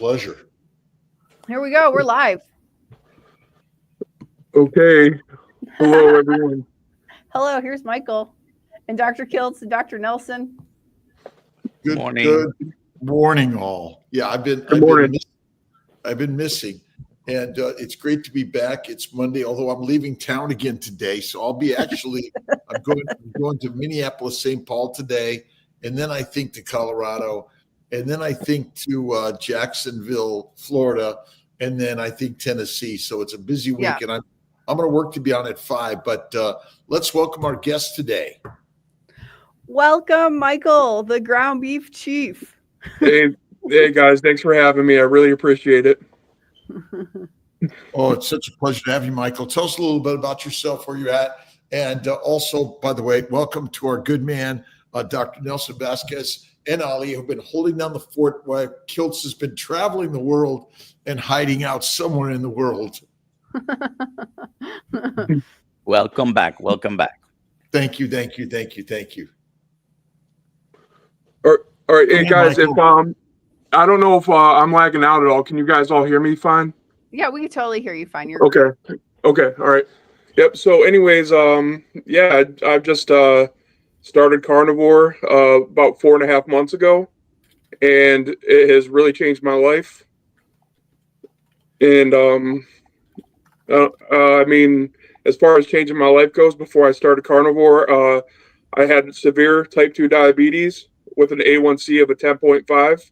Pleasure. Here we go. We're live. Okay. Hello, everyone. Hello, here's Michael and Dr. Kiltz and Dr. Nelson. Good morning. Good morning, all. Yeah, I've been missing, and it's great to be back. It's Monday, although I'm leaving town again today, so I'll be actually I'm going to Minneapolis, St. Paul today, and then I think to Colorado, and then I think to Jacksonville, Florida, and then I think Tennessee. So it's a busy week, and I'm going to work to be on at 5. But let's welcome our guest today. Welcome, Michael, the ground beef chief. Hey, guys, thanks for having me. I really appreciate it. Oh, it's such a pleasure to have you, Michael. Tell us a little bit about yourself, where you're at, and also, by the way, welcome to our good man, Dr. Nelson Vasquez and Ali, who've been holding down the fort while Kiltz has been traveling the world and hiding out somewhere in the world. Welcome back. Thank you. All right, hey guys, if I don't know if I'm lagging out at all. Can you guys all hear me fine? Yeah, we can totally hear you fine. You're okay. All right. Yep. So, anyways, I've just started carnivore about 4.5 months ago, and it has really changed my life. And I mean, as far as changing my life goes, before I started carnivore, I had severe type 2 diabetes with an A1C of a 10.5.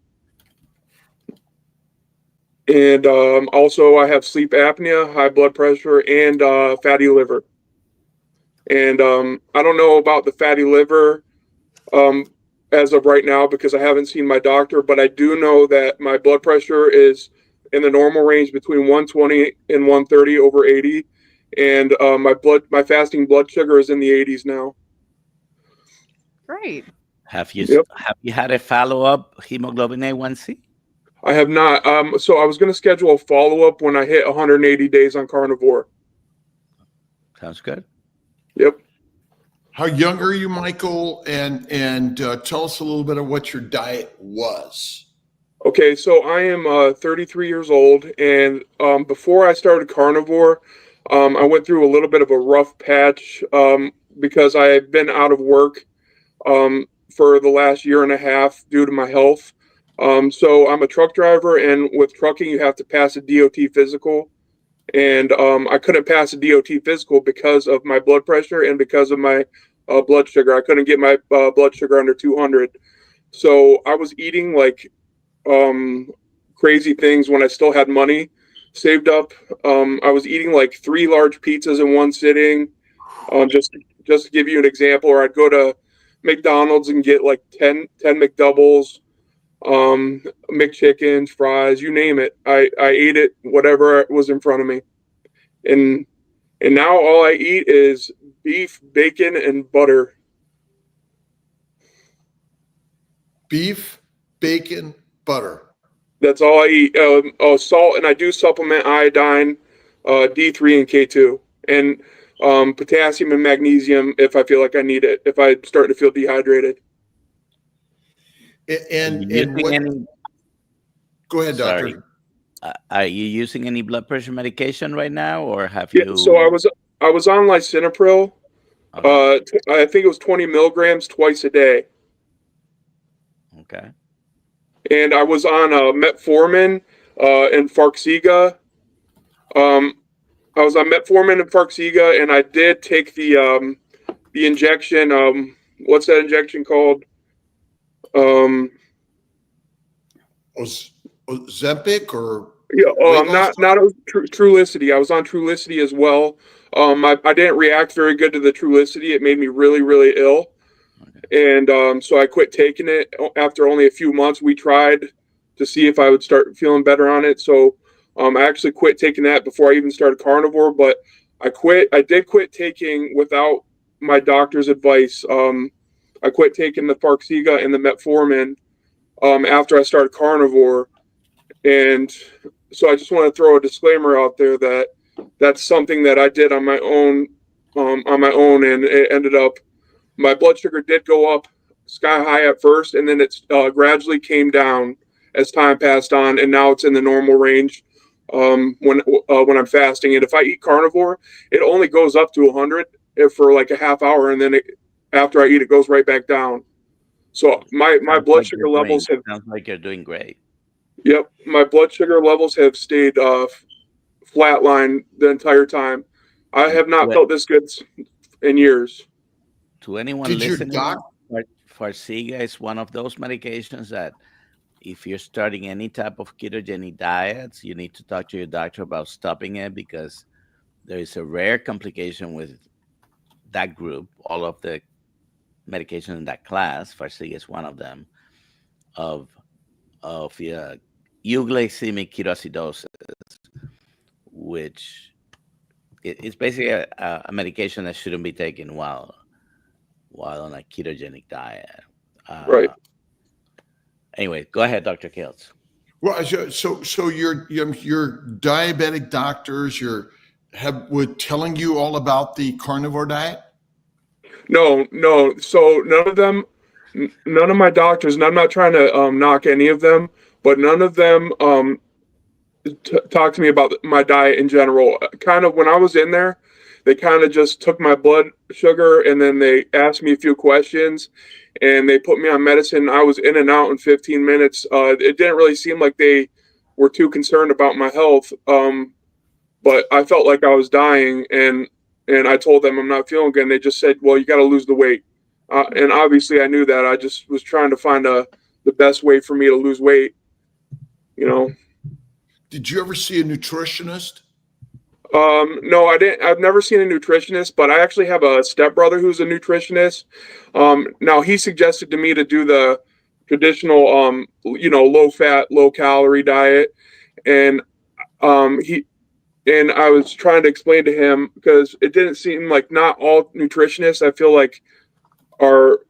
And also I have sleep apnea, high blood pressure, and fatty liver. And I don't know about the fatty liver as of right now because I haven't seen my doctor, but I do know that my blood pressure is in the normal range between 120 and 130 over 80. And my fasting blood sugar is in the 80s now. great. Have you had a follow-up hemoglobin A1C? I have not. So I was going to schedule a follow-up when I hit 180 days on carnivore. Sounds good. Yep. How young are you, Michael? And tell us a little bit of what your diet was. Okay, so I am 33 years old, and before I started carnivore, I went through a little bit of a rough patch because I had been out of work for the last 1.5 years due to my health. So I'm a truck driver, and with trucking, you have to pass a DOT physical. And I couldn't pass a DOT physical because of my blood pressure and because of my blood sugar. I couldn't get my blood sugar under 200. So I was eating like crazy things when I still had money saved up. I was eating like 3 large pizzas in one sitting. Just to give you an example, or I'd go to McDonald's and get like 10 McDoubles. McChickens, fries, you name it. I ate it, whatever was in front of me. And now all I eat is beef, bacon, and butter. Beef, bacon, butter. That's all I eat. Salt, and I do supplement iodine, D3 and K2, and potassium and magnesium if I feel like I need it, if I start to feel dehydrated. Go ahead, doctor. Sorry. Are you using any blood pressure medication right now, or have you? So I was on lisinopril. I think it was 20 milligrams twice a day. Okay. And I was on metformin and Farxiga. I was on metformin and Farxiga, and I did take the injection. What's that injection called? Ozempic or not Trulicity. I was on Trulicity as well. I didn't react very good to the Trulicity. It made me really, really ill. Okay. And so I quit taking it after only a few months. We tried to see if I would start feeling better on it. So I actually quit taking that before I even started carnivore, but I did quit taking without my doctor's advice. I quit taking the Farxiga and the metformin after I started carnivore. And so I just want to throw a disclaimer out there that that's something that I did on my own, and it ended up, my blood sugar did go up sky high at first, and then it's gradually came down. as time passed on, and now it's in the normal range when I'm fasting. And if I eat carnivore, it only goes up to 100 for like a half hour, and then after I eat, it goes right back down. So my blood sugar levels have sounds like you're doing great. Yep, my blood sugar levels have stayed flatline the entire time. I have not felt this good in years. To anyone Did your listening, doc- Farxiga is one of those medications that if you're starting any type of ketogenic diets, you need to talk to your doctor about stopping it, because there is a rare complication with that group, all of the medications in that class. Farxiga is one of them, of euglycemic ketoacidosis, which it's basically a medication that shouldn't be taken while on a ketogenic diet. Right. Anyway, go ahead, Dr. Kiltz. Well, so your diabetic doctors were telling you all about the carnivore diet? No. So none of my doctors, and I'm not trying to knock any of them, but none of them talked to me about my diet in general. Kind of when I was in there, they kind of just took my blood sugar and then they asked me a few questions and they put me on medicine. I was in and out in 15 minutes. It didn't really seem like they were too concerned about my health, but I felt like I was dying, and I told them I'm not feeling good. And they just said, "Well, you got to lose the weight," and obviously I knew that. I just was trying to find the best way for me to lose weight. Did you ever see a nutritionist? No, I didn't. I've never seen a nutritionist, but I actually have a stepbrother who's a nutritionist. Now he suggested to me to do the traditional, low fat, low calorie diet, and I was trying to explain to him, because it didn't seem like, not all nutritionists, I feel like, are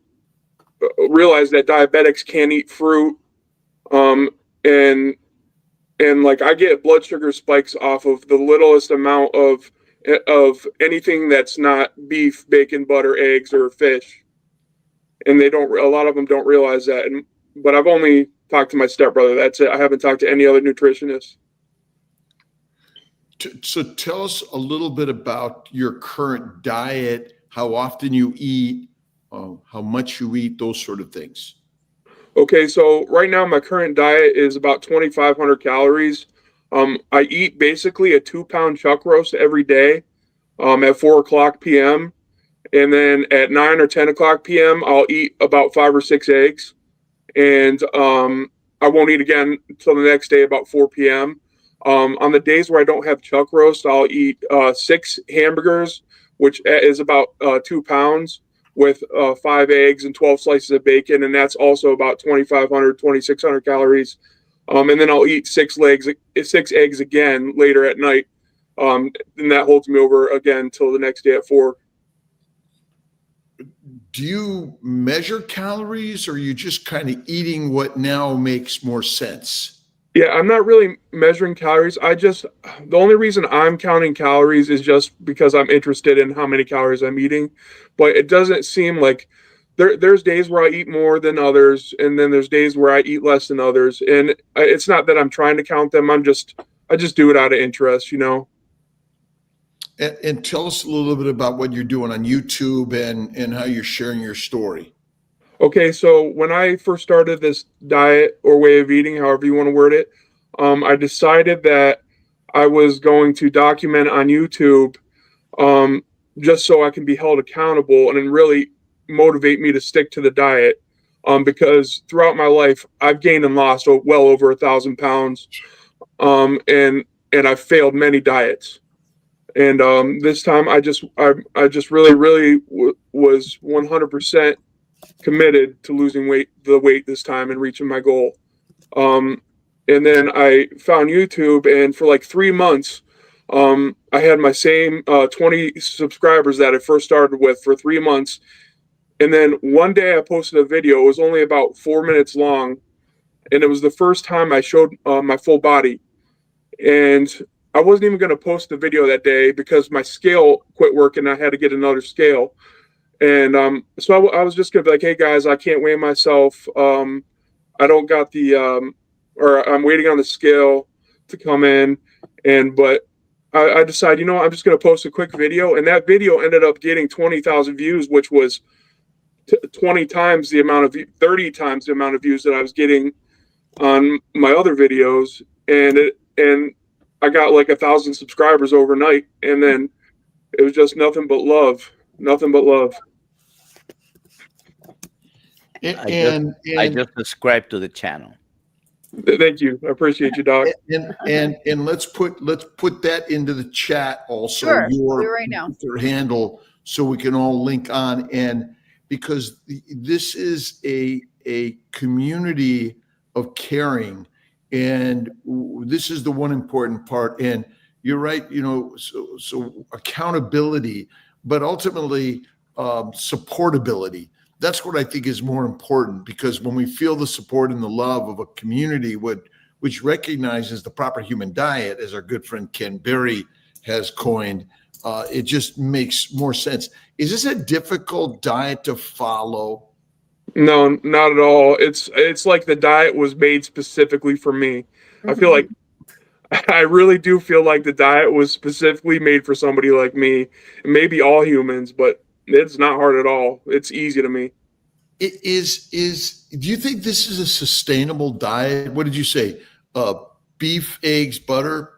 realize that diabetics can't eat fruit, and like I get blood sugar spikes off of the littlest amount of anything that's not beef, bacon, butter, eggs, or fish, and a lot of them don't realize that. But I've only talked to my stepbrother. That's it. I haven't talked to any other nutritionist. So tell us a little bit about your current diet, how often you eat, how much you eat, those sort of things. Okay, so right now my current diet is about 2,500 calories. I eat basically a 2-pound chuck roast every day at 4 o'clock p.m. And then at 9 or 10 o'clock p.m., I'll eat about 5 or 6 eggs. And I won't eat again until the next day, about 4 p.m. On the days where I don't have chuck roast, I'll eat 6 hamburgers, which is about 2 pounds, with 5 eggs and 12 slices of bacon, and that's also about 2,500, 2,600 calories. And then I'll eat 6 eggs again later at night, and that holds me over again until the next day at 4. Do you measure calories, or are you just kind of eating what now makes more sense? Yeah, I'm not really measuring calories. The only reason I'm counting calories is just because I'm interested in how many calories I'm eating. But it doesn't seem like there's days where I eat more than others, and then there's days where I eat less than others. And it's not that I'm trying to count them. I just do it out of interest, And tell us a little bit about what you're doing on YouTube and how you're sharing your story. Okay, so when I first started this diet or way of eating, however you want to word it, I decided that I was going to document on YouTube, just so I can be held accountable and then really motivate me to stick to the diet. Because throughout my life, I've gained and lost well over 1,000 pounds, and I've failed many diets. And this time, I just really was 100% committed to losing the weight this time and reaching my goal. And then I found YouTube, and for like 3 months, I had my same 20 subscribers that I first started with for 3 months. And then one day I posted a video. It was only about 4 minutes long, and it was the first time I showed my full body. And I wasn't even going to post the video that day because my scale quit working. I had to get another scale. And so I was just going to be like, hey, guys, I can't weigh myself. I don't got the or I'm waiting on the scale to come in, but I decided, I'm just going to post a quick video, and that video ended up getting 20,000 views, which was 20 times the amount of 30 times the amount of views that I was getting on my other videos, and I got like 1,000 subscribers overnight, and then it was just nothing but love. I just subscribed to the channel. Thank you. I appreciate you, Doc. And let's put that into the chat also. Sure. Your right now. handle, so we can all link on, and because this is a community of caring, and this is the one important part. And you're right, so accountability, but ultimately supportability. That's what I think is more important, because when we feel the support and the love of a community which recognizes the proper human diet, as our good friend Ken Berry has coined, it just makes more sense. Is this a difficult diet to follow? No, not at all. It's like the diet was made specifically for me. I feel like I really do feel like the diet was specifically made for somebody like me, maybe all humans, but it's not hard at all. It's easy to me. Do you think this is a sustainable diet? What did you say? Beef, eggs, butter?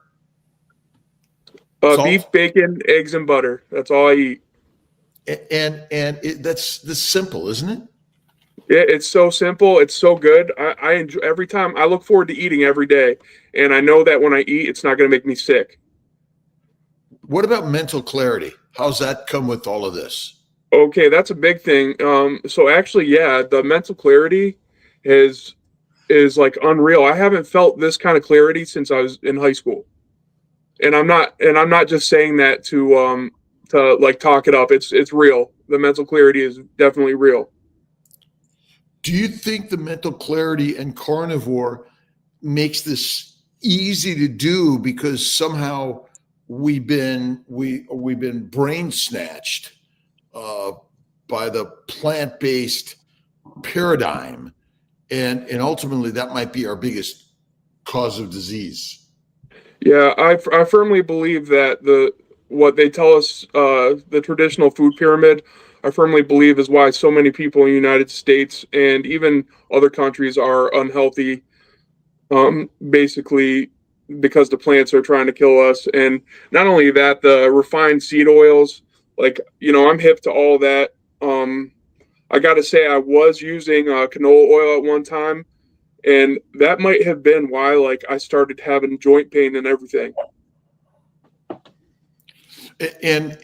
Beef, bacon, eggs, and butter. That's all I eat. And that's this simple, isn't it? Yeah, it's so simple. It's so good. I enjoy every time. I look forward to eating every day, and I know that when I eat, it's not going to make me sick. What about mental clarity? How's that come with all of this? Okay, that's a big thing. So actually, yeah, the mental clarity is like unreal. I haven't felt this kind of clarity since I was in high school, and I'm not just saying that to like talk it up. It's real. The mental clarity is definitely real. Do you think the mental clarity and carnivore makes this easy to do because somehow we've been brain snatched by the plant-based paradigm, and ultimately that might be our biggest cause of disease? Yeah, I firmly believe that what they tell us, the traditional food pyramid, I firmly believe is why so many people in the United States and even other countries are unhealthy, basically because the plants are trying to kill us. And not only that, the refined seed oils, like, I'm hip to all that. I got to say, I was using canola oil at one time, and that might have been why, like, I started having joint pain and everything. And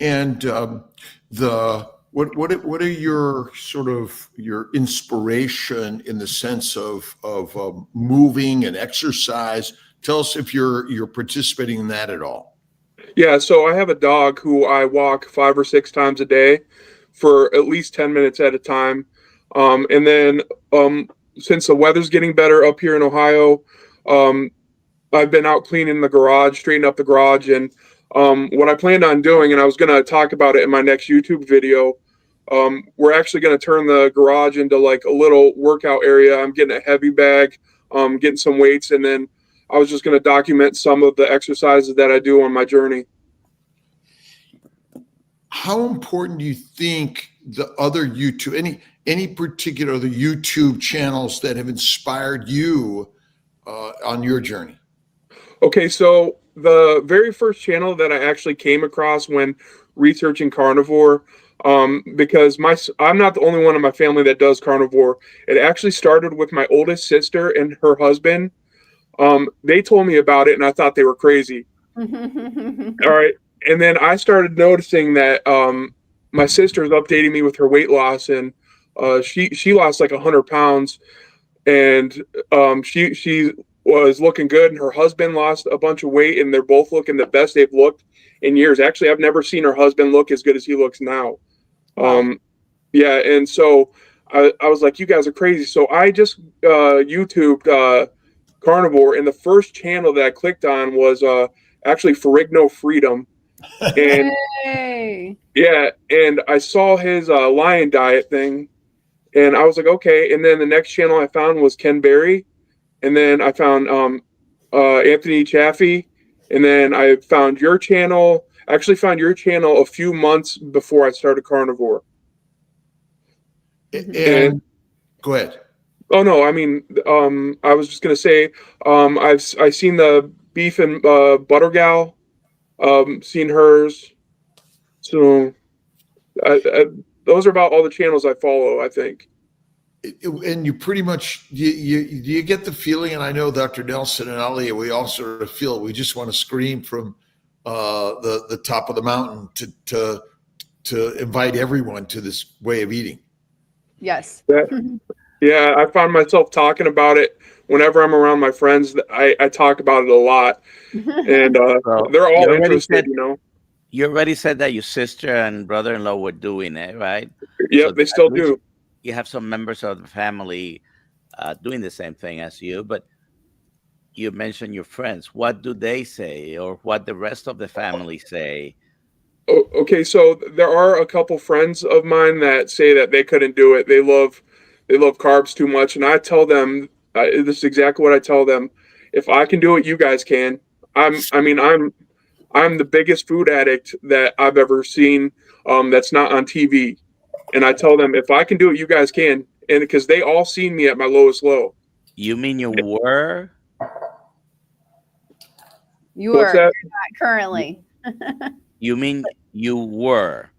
what are your sort of your inspiration in the sense of moving and exercise? Tell us if you're participating in that at all. Yeah, so I have a dog who I walk 5 or 6 times a day for at least 10 minutes at a time. And then since the weather's getting better up here in Ohio, I've been out cleaning the garage, straightening up the garage. And what I planned on doing, and I was going to talk about it in my next YouTube video, we're actually going to turn the garage into like a little workout area. I'm getting a heavy bag, getting some weights, and then I was just going to document some of the exercises that I do on my journey. How important do you think the other YouTube, any particular other YouTube channels that have inspired you on your journey? Okay, so the very first channel that I actually came across when researching carnivore, because I'm not the only one in my family that does carnivore. It actually started with my oldest sister and her husband. They told me about it, and I thought they were crazy. All right. And then I started noticing that my sister is updating me with her weight loss, and she lost like 100 pounds, and she was looking good, and her husband lost a bunch of weight, and they're both looking the best they've looked in years. Actually, I've never seen her husband look as good as he looks now. Wow. Yeah, and so I was like, you guys are crazy. So I just YouTubed carnivore, and the first channel that I clicked on was actually Ferrigno Freedom. And hey. Yeah, and I saw his lion diet thing, and I was like, okay. And then the next channel I found was Ken Berry, and then I found Anthony Chaffee, and then I found your channel. I actually found your channel a few months before I started carnivore. And go ahead. Oh no, I mean, I was just gonna say, I've seen the beef and butter gal, seen hers. So those are about all the channels I follow, I think. And you pretty much you get the feeling, and I know Dr. Nelson and Ali, we all sort of feel we just want to scream from the top of the mountain to invite everyone to this way of eating. Yes. Yeah, I find myself talking about it whenever I'm around my friends. I talk about it a lot, and they're all interested. You already said that your sister and brother-in-law were doing it, right? Yep, so they still do. You have some members of the family doing the same thing as you, but you mentioned your friends. What do they say, or what the rest of the family say? Oh, okay, so there are a couple friends of mine that say that they couldn't do it. They love carbs too much, and I tell them this is exactly what I tell them. If I can do it, you guys can. I'm the biggest food addict that I've ever seen. That's not on TV. And I tell them, if I can do it, you guys can. And because they all seen me at my lowest low. You mean you were? You were. You're not currently. You mean you were?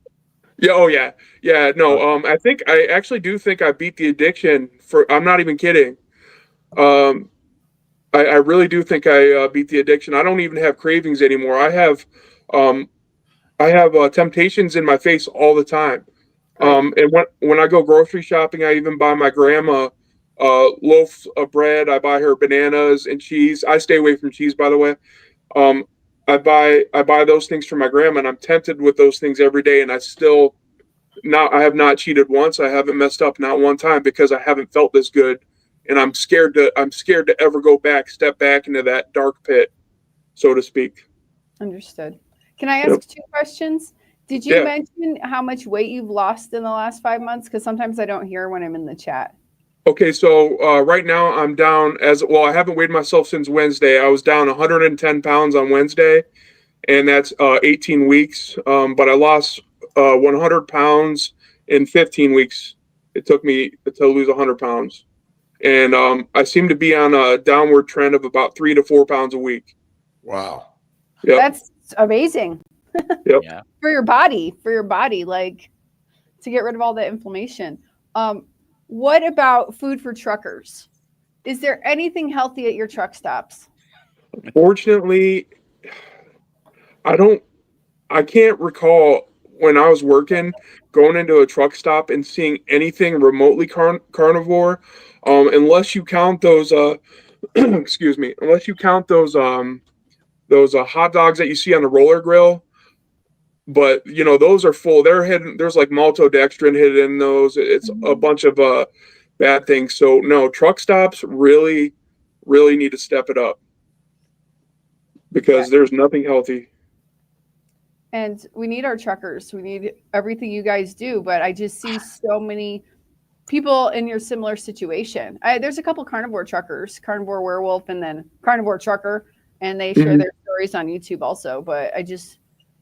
Yeah. Oh, yeah. Yeah. No. I think I actually do think I beat the addiction. I'm not even kidding. I really do think I beat the addiction. I don't even have cravings anymore. I have temptations in my face all the time. And when I go grocery shopping, I even buy my grandma loaf of bread. I buy her bananas and cheese. I stay away from cheese, by the way. I buy those things for my grandma, and I'm tempted with those things every day. And I have not cheated once. I haven't messed up not one time because I haven't felt this good, and I'm scared to ever step back into that dark pit, so to speak. Understood. Can I ask 2 questions? Did you mention how much weight you've lost in the last 5 months? Because sometimes I don't hear when I'm in the chat. Okay, so right now I'm down I haven't weighed myself since Wednesday. I was down 110 pounds on Wednesday, and that's 18 weeks. But I lost 100 pounds in 15 weeks. It took me to lose 100 pounds. And I seem to be on a downward trend of about 3 to 4 pounds a week. Wow. Yep. That's amazing. Yep. Yeah. For your body, like to get rid of all that inflammation. What about food for truckers? Is there anything healthy at your truck stops? Unfortunately, I can't recall when I was working going into a truck stop and seeing anything remotely carnivore, unless you count those excuse me, unless you count those hot dogs that you see on the roller grill. But those are full. They're hidden. There's like maltodextrin hidden in those. It's a bunch of bad things. So no, truck stops really need to step it up because there's nothing healthy. And we need our truckers. We need everything you guys do. But I just see so many people in your similar situation. There's a couple carnivore truckers, Carnivore Werewolf, and then Carnivore Trucker, and they share their stories on YouTube also. But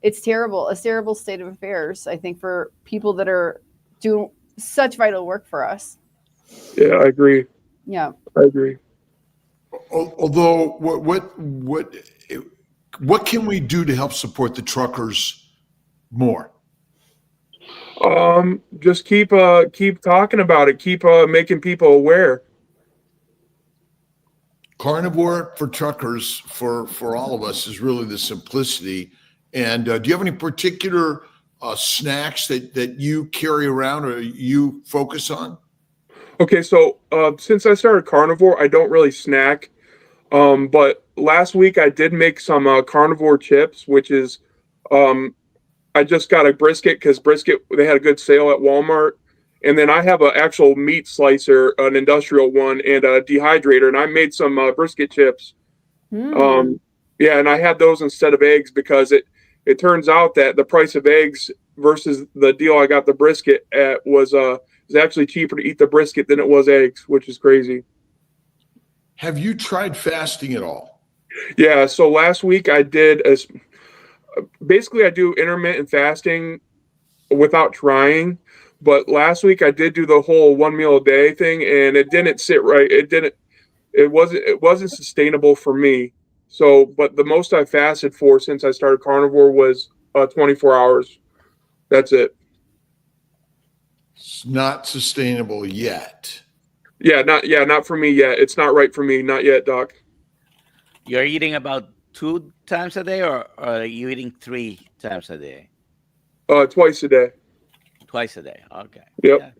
it's terrible, a terrible state of affairs, I think, for people that are doing such vital work for us. Yeah, I agree. Yeah, I agree. Although, what can we do to help support the truckers more? Just keep talking about it. Keep making people aware. Carnivore for truckers for all of us is really the simplicity. And do you have any particular snacks that you carry around or you focus on? Okay, so since I started carnivore, I don't really snack. But last week I did make some carnivore chips, which is I just got a brisket because they had a good sale at Walmart. And then I have an actual meat slicer, an industrial one, and a dehydrator. And I made some brisket chips. Yeah, and I had those instead of eggs because it turns out that the price of eggs versus the deal I got the brisket at was actually cheaper to eat the brisket than it was eggs, which is crazy. Have you tried fasting at all? Yeah. So last week I did basically I do intermittent fasting without trying. But last week I did do the whole 1 meal a day thing, and it didn't sit right. It wasn't sustainable for me. So, but the most I fasted for since I started carnivore was 24 hours. That's it. It's not sustainable yet. Not for me yet. It's not right for me, not yet, Doc. You're eating about 2 times a day, or are you eating 3 times a day? Twice a day. Twice a day. Okay. Yep. Yeah.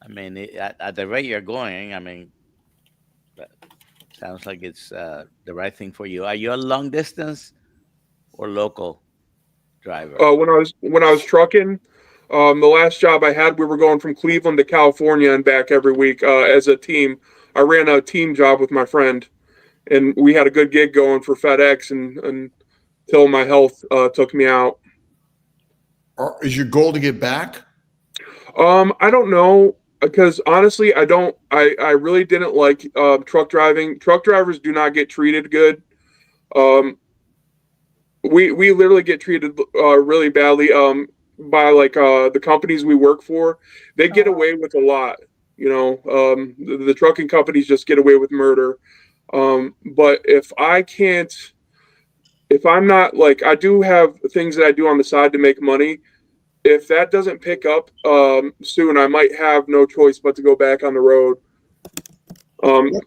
I mean, at the rate you're going, I mean, that sounds like it's the right thing for you. Are you a long distance or local driver? When I was trucking, the last job I had, we were going from Cleveland to California and back every week as a team. I ran a team job with my friend, and we had a good gig going for FedEx, and until my health took me out. Is your goal to get back? I don't know, because honestly, I really didn't like truck driving. Truck drivers do not get treated good. Um, we literally get treated really badly by like the companies we work for. They get away with a lot. The trucking companies just get away with murder. But if I'm not, like, I do have things that I do on the side to make money. If that doesn't pick up soon, I might have no choice but to go back on the road.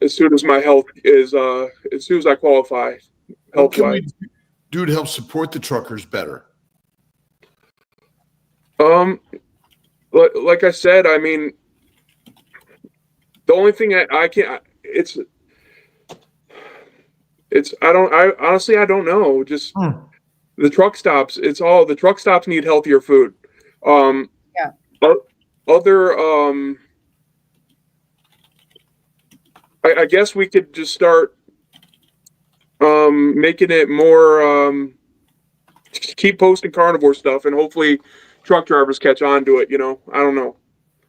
As soon as my health is, as soon as I qualify, What can we health-wise. do to help support the truckers better? Like I said, I mean, the only thing I can't, I honestly, I don't know. Just the truck stops. The truck stops need healthier food. Yeah. Other, I guess we could just start making it more, keep posting carnivore stuff, and hopefully truck drivers catch on to it. I don't know.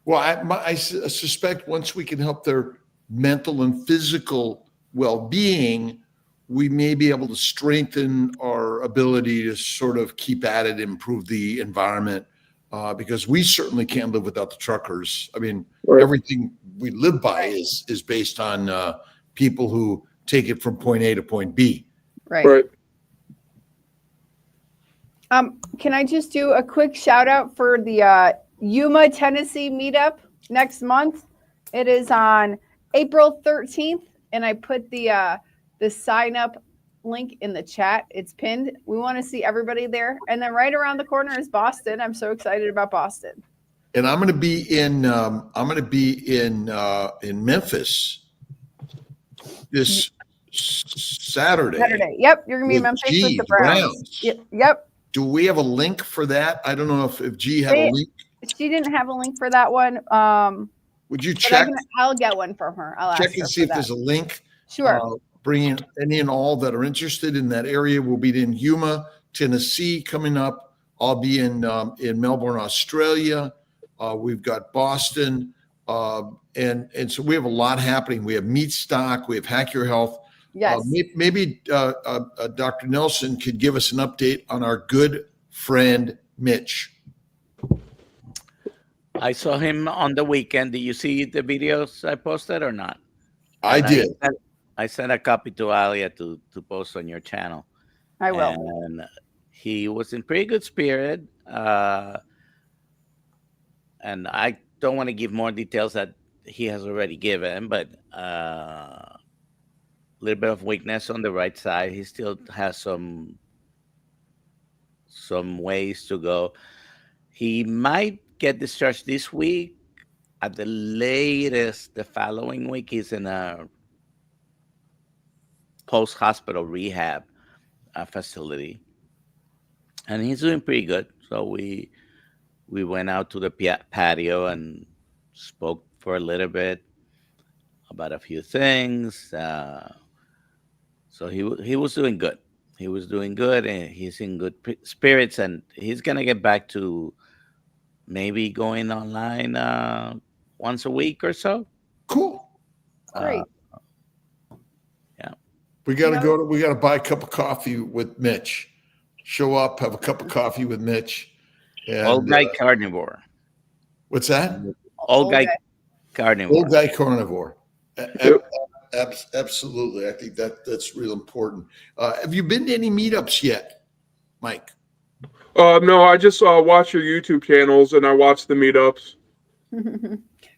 Well, I suspect once we can help their mental and physical well-being, we may be able to strengthen our ability to sort of keep at it, improve the environment, because we certainly can't live without the truckers. I mean, Right. Everything we live by is based on people who take it from point A to point B. Right. Can I just do a quick shout out for the Yuma, Tennessee meetup next month? It is on April 13th, and I put the sign up link in the chat. It's pinned. We want to see everybody there. And then right around the corner is Boston. I'm so excited about Boston. And I'm going to be in in Memphis this Saturday. Yep, you're going to be in Memphis with the Browns. Yep. Do we have a link for that? I don't know if G had a link. She didn't have a link for that one. Would you check? I'll get one from her. I'll check and see if there's a link. Sure. Bringing any and all that are interested in that area. We'll be in Yuma, Tennessee coming up. I'll be in Melbourne, Australia. We've got Boston, and so we have a lot happening. We have Meat Stock. We have Hack Your Health. Yes. Maybe Dr. Nelson could give us an update on our good friend Mitch. I saw him on the weekend. Did you see the videos I posted or not? I did. I sent a copy to Alia to post on your channel. I will. And he was in pretty good spirit. And I don't want to give more details that he has already given, but a little bit of weakness on the right side. He still has some ways to go. He might get discharged this week. At the latest, the following week, he's in a post-hospital rehab facility, and he's doing pretty good. So we went out to the patio and spoke for a little bit about a few things. So he was doing good. He was doing good, and he's in good spirits, and he's gonna get back to maybe going online once a week or so. Cool. Great. We got to we got to buy a cup of coffee with Mitch. Show up, have a cup of coffee with Mitch. And, Old guy carnivore. What's that? Old guy carnivore. Old guy carnivore. Absolutely. I think that's real important. Have you been to any meetups yet, Mike? No, I just watch your YouTube channels and I watch the meetups.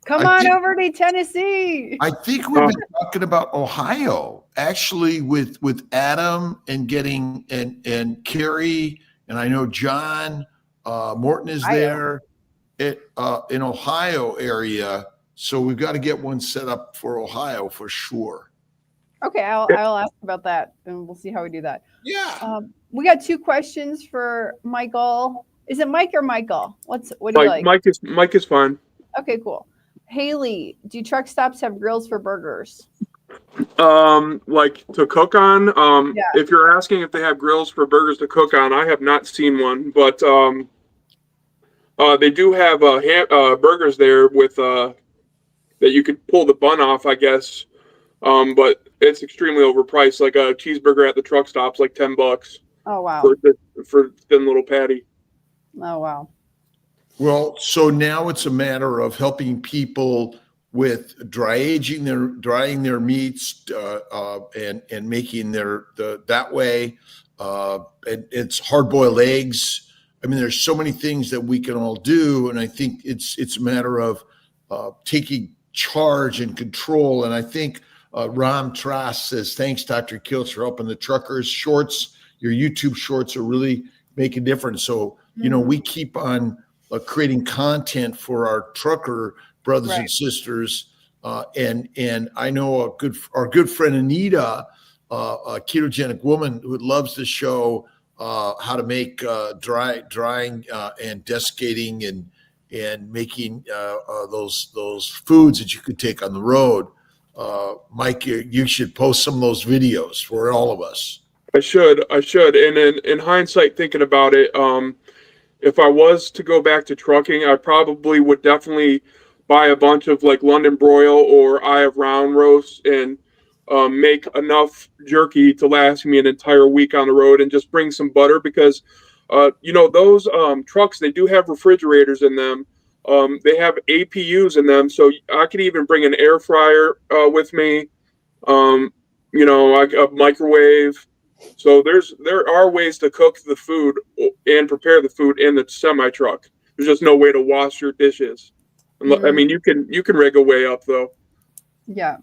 Come on over to Tennessee. I think we've been talking about Ohio, actually, with Adam and getting and Carrie, and I know John Morton is there in Ohio area. So we've got to get one set up for Ohio for sure. Okay, I'll ask about that, and we'll see how we do that. Yeah. We got 2 questions for Michael. Is it Mike or Michael? What do you like? Mike is fine. Okay, cool. Haley, do truck stops have grills for burgers? Like to cook on? Yeah. If you're asking if they have grills for burgers to cook on, I have not seen one, but they do have burgers there with that you could pull the bun off, I guess. But it's extremely overpriced. Like a cheeseburger at the truck stop's like $10. Oh wow. For thin little patty. Oh wow. Well, so now it's a matter of helping people with drying their meats and making that way. And it's hard boiled eggs. I mean, there's so many things that we can all do, and I think it's a matter of taking charge and control. And I think Ram Trask says, "Thanks, Dr. Kiltz, for helping the truckers." Shorts, your YouTube shorts are really making a difference. So we keep on creating content for our trucker brothers and sisters. And I know our good friend Anita, a ketogenic woman who loves to show how to make drying and desiccating and making those foods that you could take on the road. Mike, you should post some of those videos for all of us. I should. And in hindsight, thinking about it, if I was to go back to trucking, I probably would definitely buy a bunch of like London broil or Eye of Round roasts and make enough jerky to last me an entire week on the road, and just bring some butter because, those trucks, they do have refrigerators in them. They have APUs in them, so I could even bring an air fryer with me. Like a microwave. So there are ways to cook the food and prepare the food in the semi truck. There's just no way to wash your dishes. I mean, you can rig a way up though. Yeah.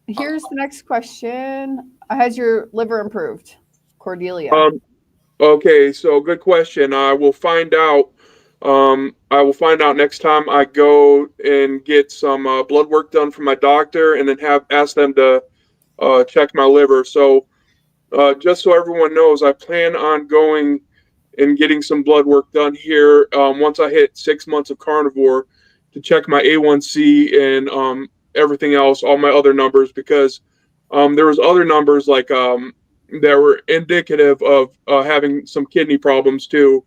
Here's the next question. Has your liver improved? Cordelia. Okay, so good question. I will find out. Next time I go and get some blood work done from my doctor, and then ask them to check my liver. So just so everyone knows, I plan on going and getting some blood work done here once I hit 6 months of carnivore to check my A1C and everything else, all my other numbers, because there was other numbers like that were indicative of having some kidney problems too.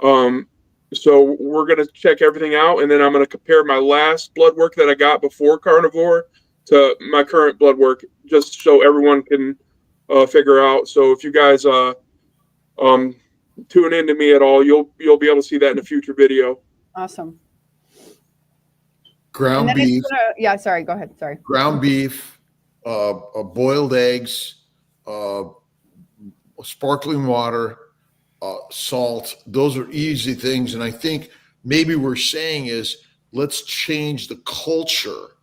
So we're going to check everything out, and then I'm going to compare my last blood work that I got before carnivore to my current blood work, just so everyone can figure out. So if you guys tune into me at all, you'll be able to see that in a future video. Awesome. Ground beef. Sorry, go ahead. Sorry. Ground beef, boiled eggs, sparkling water, salt. Those are easy things. And I think maybe we're saying is let's change the culture.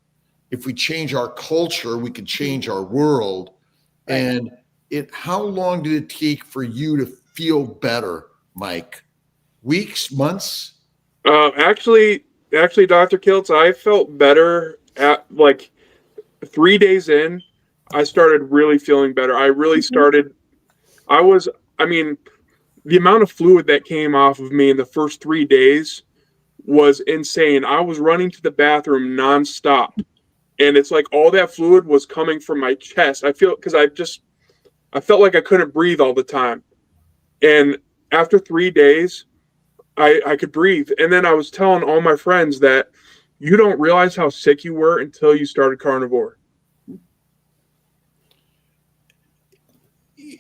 If we change our culture, we can change our world. Right. And how long did it take for you to feel better, Mike? Weeks, months? Actually, Dr. Kiltz, I felt better at like 3 days in. I started really feeling better. I really started. The amount of fluid that came off of me in the first 3 days was insane. I was running to the bathroom nonstop. And it's like all that fluid was coming from my chest. I felt like I couldn't breathe all the time. And after 3 days, I could breathe. And then I was telling all my friends that you don't realize how sick you were until you started carnivore.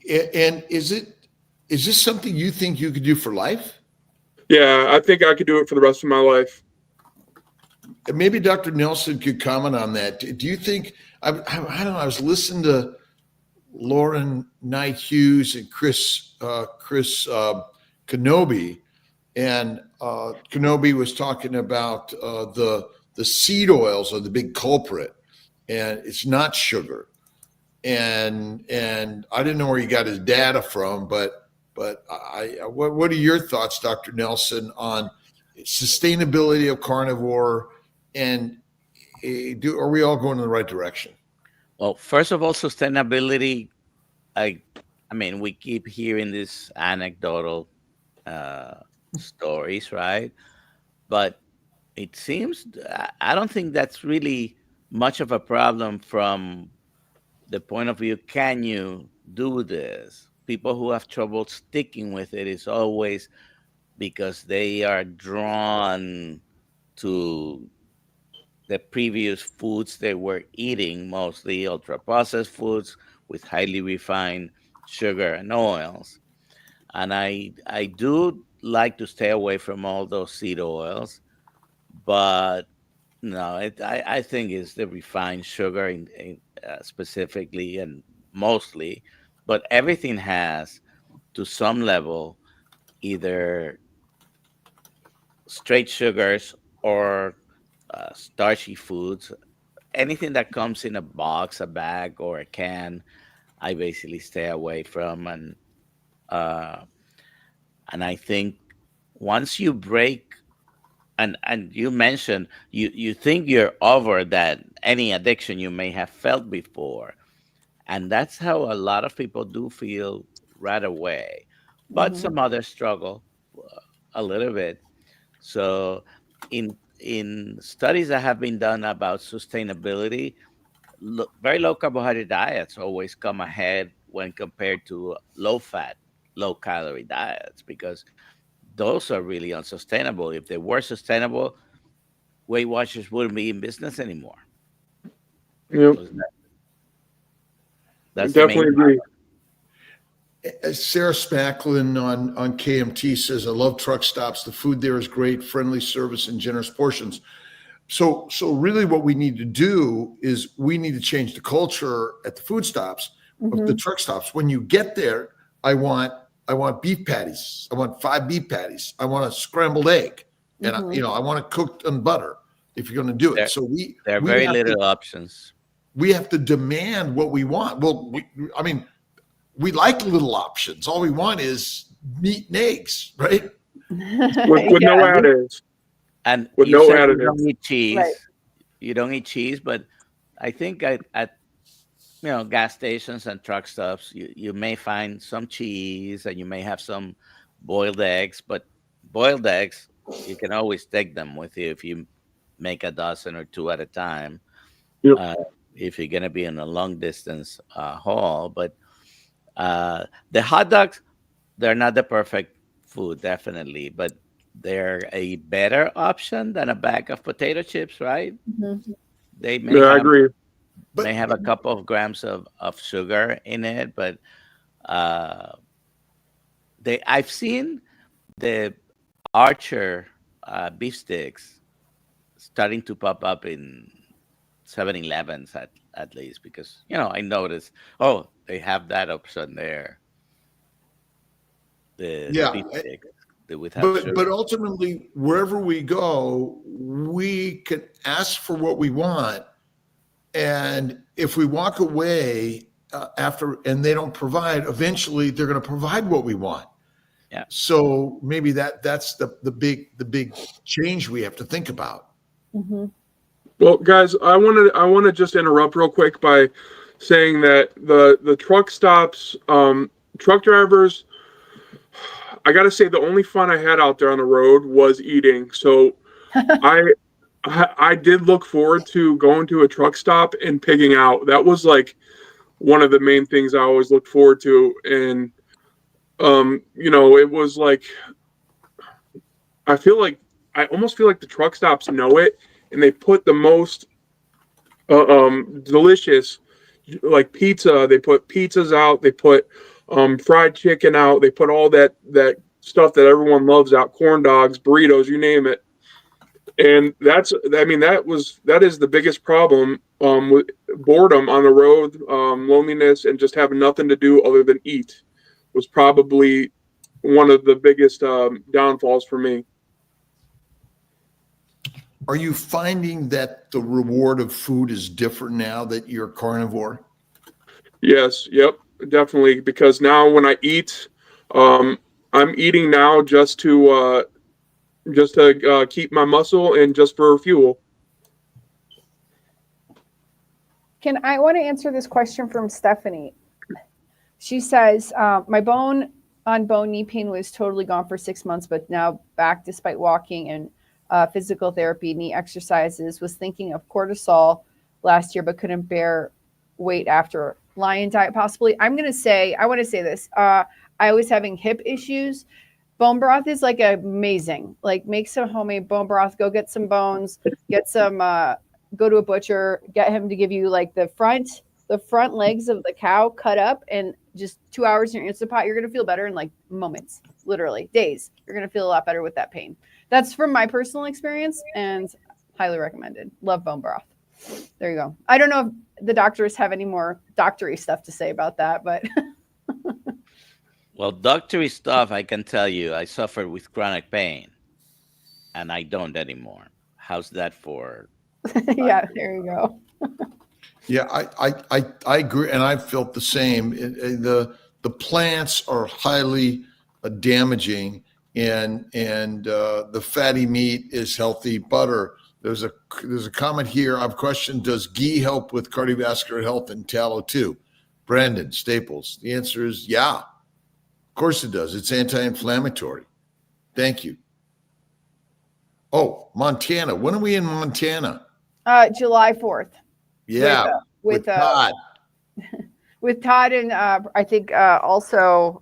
And is this something you think you could do for life? Yeah, I think I could do it for the rest of my life. Maybe Dr. Nelson could comment on that. Do you think, I don't know, I was listening to Lauren Knight Hughes and Chris Kenobi, and Kenobi was talking about the seed oils are the big culprit, and it's not sugar. And I didn't know where he got his data from, but what are your thoughts, Dr. Nelson, on sustainability of carnivore, and are we all going in the right direction? Well, first of all, sustainability. I mean, we keep hearing these anecdotal stories, right? But it seems I don't think that's really much of a problem from the point of view. Can you do this? People who have trouble sticking with it is always because they are drawn to the previous foods they were eating, mostly ultra processed foods with highly refined sugar and oils. And I do like to stay away from all those seed oils, but no, I think it's the refined sugar specifically and mostly, but everything has to some level either straight sugars or starchy foods. Anything that comes in a box, a bag, or a can, I basically stay away from. Uh, and I think once you break, and you mentioned you think you're over that any addiction you may have felt before, and that's how a lot of people do feel right away. But some others struggle a little bit. So in studies that have been done about sustainability, very low carbohydrate diets always come ahead when compared to low fat, low calorie diets, because those are really unsustainable. If they were sustainable, Weight Watchers wouldn't be in business anymore. Yep. So I that's the main definitely agree. Sarah Spacklin on KMT says, I love truck stops. The food there is great, friendly service, and generous portions. So really what we need to do is we need to change the culture at the food stops, of the truck stops. When you get there, I want beef patties. I want 5 beef patties. I want a scrambled egg. And I want it cooked in butter if you're going to do it. So there are very little options. We have to demand what we want. Well, we like little options. All we want is meat and eggs, right? With no additives. And with you no said additives. you don't eat cheese. Right. You don't eat cheese, but I think at gas stations and truck stops, you may find some cheese and you may have some boiled eggs, but boiled eggs, you can always take them with you if you make a dozen or 2 at a time. Yep. If you're going to be in a long distance haul. But the hot dogs, they're not the perfect food, definitely, but they're a better option than a bag of potato chips, right? They may I agree. may have a couple of grams of sugar in it, but I've seen the Archer beef sticks starting to pop up in 7-Elevens at least, because I noticed, they have that option there. The beef stick but ultimately, wherever we go, we can ask for what we want, and if we walk away after and they don't provide, eventually they're going to provide what we want. Yeah. So maybe that's the big change we have to think about. Well, guys, I want to just interrupt real quick by saying that the truck stops, truck drivers, I got to say the only fun I had out there on the road was eating. So I did look forward to going to a truck stop and pigging out. That was like one of the main things I always looked forward to. And, it was like, I almost feel like the truck stops know it and they put the most delicious, like pizza. They put pizzas out. They put fried chicken out. They put all that stuff that everyone loves out. Corn dogs, burritos, you name it. And that is the biggest problem with boredom on the road, loneliness, and just having nothing to do other than eat was probably one of the biggest downfalls for me. Are you finding that the reward of food is different now that you're carnivore? Yes, yep, definitely. Because now when I eat, I'm eating now just to keep my muscle and just for fuel. I want to answer this question from Stephanie. She says, my bone knee pain was totally gone for 6 months, but now back despite walking and physical therapy, knee exercises. Was thinking of cortisol last year, but couldn't bear weight after lion diet possibly. I want to say this. I was having hip issues. Bone broth is like amazing. Like make some homemade bone broth, go get some bones, get some, go to a butcher, get him to give you like the front legs of the cow cut up, and just 2 hours in your Instant Pot. You're going to feel better in like moments, literally days. You're going to feel a lot better with that pain. That's from my personal experience and highly recommended. Love bone broth. There you go. I don't know if the doctors have any more doctory stuff to say about that, but well, doctory stuff, I can tell you, I suffered with chronic pain and I don't anymore. How's that for? Yeah, there you go. Yeah, I agree, and I felt the same. The plants are highly damaging, and the fatty meat is healthy. Butter. There's a comment here. I've questioned: does ghee help with cardiovascular health and tallow too? Brandon Staples. The answer is yeah. Of course it does. It's anti-inflammatory. Thank you. Oh, Montana. When are we in Montana? July 4th. Yeah, with Todd. With Todd and I think also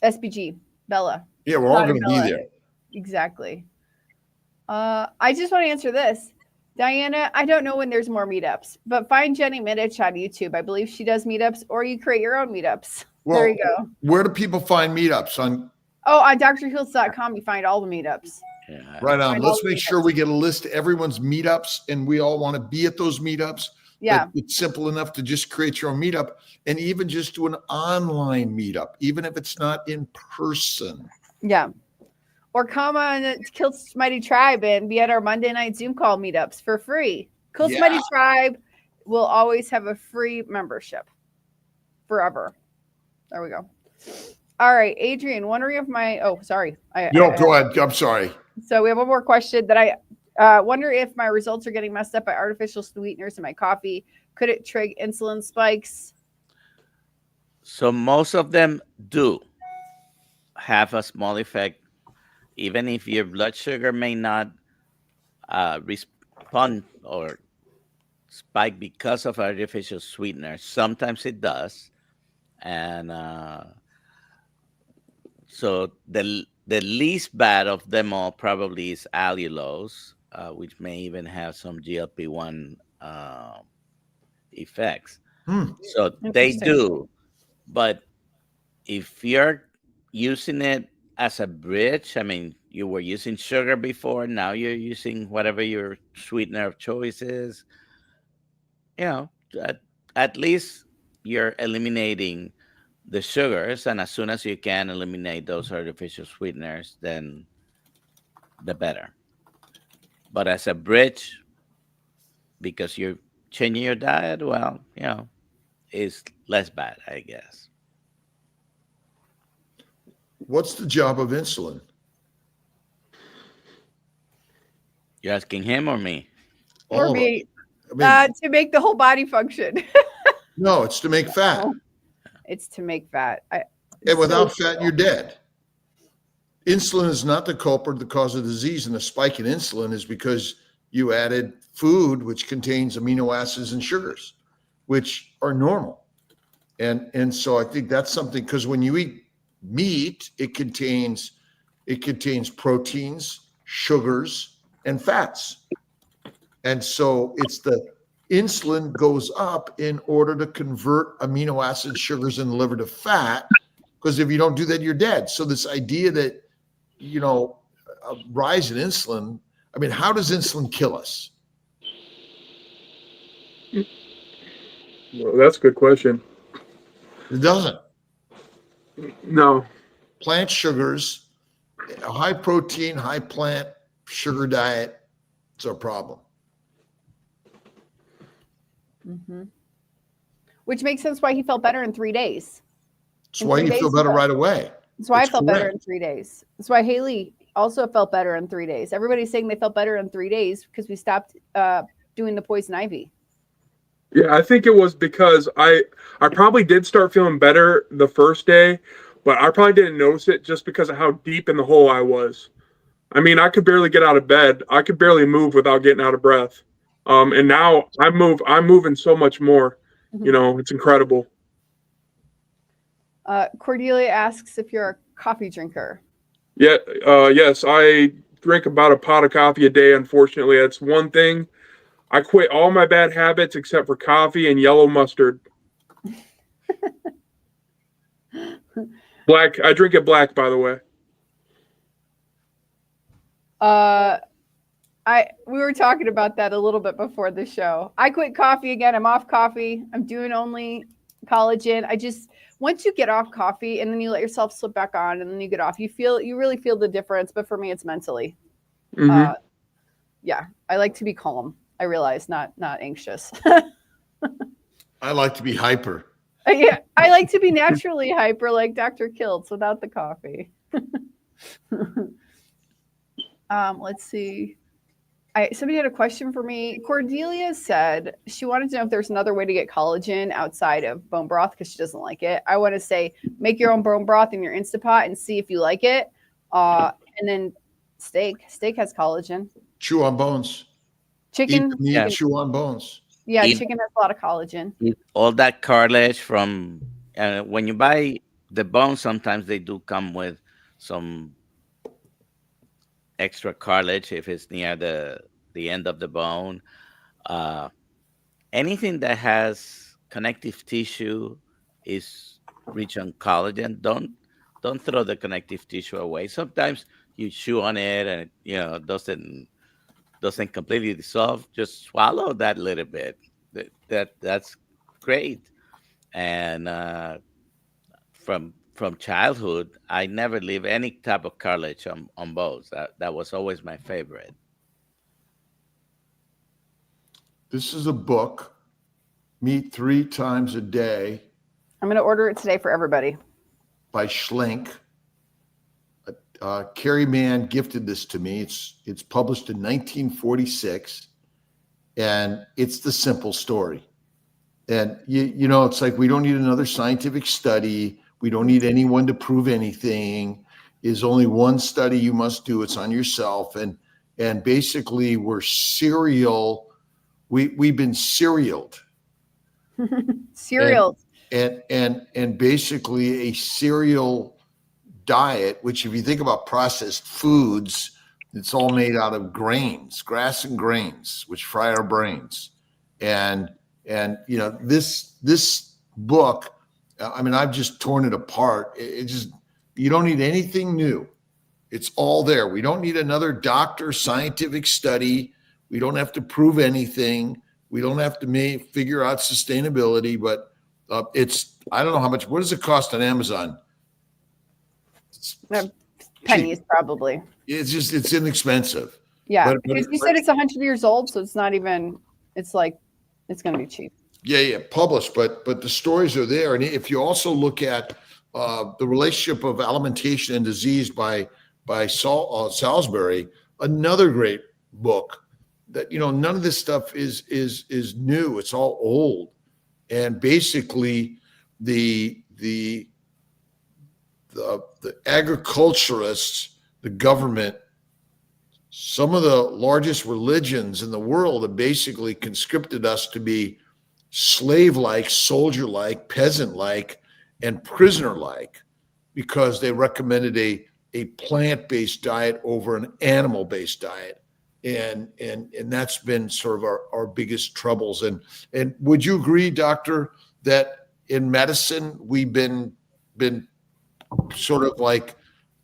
SBG, Bella. Yeah, we're all going to be there. Exactly. I just want to answer this. Diana, I don't know when there's more meetups, but find Jenny Mittich on YouTube. I believe she does meetups, or you create your own meetups. Well, there you go. Where do people find meetups? On drheels.com, you find all the meetups. Yeah. Right on. Let's make sure we get a list of everyone's meetups, and we all want to be at those meetups. Yeah. But it's simple enough to just create your own meetup, and even just do an online meetup, even if it's not in person. Yeah. Or come on Kill Mighty Tribe and be at our Monday night Zoom call meetups for free. Kill Mighty Tribe will always have a free membership forever. There we go. All right, Adrian, wondering if sorry. Go ahead. I'm sorry. So we have one more question that I wonder if my results are getting messed up by artificial sweeteners in my coffee. Could it trigger insulin spikes? So most of them do have a small effect, even if your blood sugar may not respond or spike because of artificial sweeteners. Sometimes it does. And so the least bad of them all probably is allulose, which may even have some GLP-1 effects. So they do. But if you're using it as a bridge, I mean, you were using sugar before, now you're using whatever your sweetener of choice is, at least you're eliminating the sugars, and as soon as you can eliminate those artificial sweeteners, then the better. But as a bridge, because you're changing your diet, well, is less bad, I guess. What's the job of insulin? You're asking him or me? Or me. To make the whole body function. No, it's to make fat. It's to make fat. And without fat, you're dead. Insulin is not the culprit, the cause of disease, and the spike in insulin is because you added food which contains amino acids and sugars, which are normal. And so I think that's something, because when you eat meat, it contains proteins, sugars, and fats. And so it's the insulin goes up in order to convert amino acid sugars in the liver to fat, because if you don't do that, you're dead. So this idea that, a rise in insulin, I mean, how does insulin kill us? Well, that's a good question. It doesn't. No. Plant sugars, a high protein, high plant sugar diet, it's our problem. Mm-hmm. Which makes sense why he felt better in 3 days. That's why you feel better right away. That's why I felt better in 3 days. That's why Haley also felt better in 3 days. Everybody's saying they felt better in 3 days because we stopped doing the poison ivy. Yeah, I think it was because I probably did start feeling better the first day, but I probably didn't notice it just because of how deep in the hole I was. I mean, I could barely get out of bed. I could barely move without getting out of breath. And now I'm moving so much more. Mm-hmm. It's incredible. Cordelia asks if you're a coffee drinker. Yeah, yes, I drink about a pot of coffee a day. Unfortunately, that's one thing. I quit all my bad habits except for coffee and yellow mustard. Black. I drink it black, by the way. We were talking about that a little bit before the show. I quit coffee again. I'm off coffee. I'm doing only collagen. Once you get off coffee and then you let yourself slip back on and then you get off, you really feel the difference. But for me, it's mentally. Mm-hmm. Yeah, I like to be calm. I realize, not anxious. I like to be hyper. Yeah, I like to be naturally hyper, like Dr. Kiltz, without the coffee. Let's see. Somebody had a question for me. Cordelia said she wanted to know if there's another way to get collagen outside of bone broth because she doesn't like it. I want to say make your own bone broth in your Instapot and see if you like it. And then steak has collagen. Chew on bones. Chicken. Chew on bones. Yeah, chicken has a lot of collagen. All that cartilage from when you buy the bones, sometimes they do come with some extra cartilage if it's near the end of the bone. Anything that has connective tissue is rich on collagen. Don't throw the connective tissue away. Sometimes you chew on it and it doesn't completely dissolve. Just swallow that little bit. That's great. And from childhood, I never leave any type of cartilage on bones. That was always my favorite. This is a book, Meat 3 Times a Day. I'm going to order it today for everybody. By Schlenk. Carrie Mann gifted this to me. It's published in 1946, and it's the simple story. And it's like we don't need another scientific study. We don't need anyone to prove anything. There's only one study you must do. It's on yourself. And basically we're serial. We've been serialed. Serialed. And basically a cereal diet, which if you think about processed foods, it's all made out of grains, grass and grains, which fry our brains. And this book, I mean, I've just torn it apart. You don't need anything new. It's all there. We don't need another doctor scientific study. We don't have to prove anything. We don't have to figure out sustainability, but I don't know how much, what does it cost on Amazon? Pennies, probably. It's inexpensive. Yeah, because you said it's 100 years old, so it's not even, it's going to be cheap. Yeah, published, but the stories are there. And if you also look at the relationship of alimentation and disease by Salisbury, another great book that, none of this stuff is new. It's all old. And basically the agriculturists, the government, some of the largest religions in the world have basically conscripted us to be slave-like, soldier-like, peasant-like, and prisoner-like because they recommended a plant-based diet over an animal-based diet. and that's been sort of our biggest troubles. And would you agree, doctor, that in medicine we've been sort of like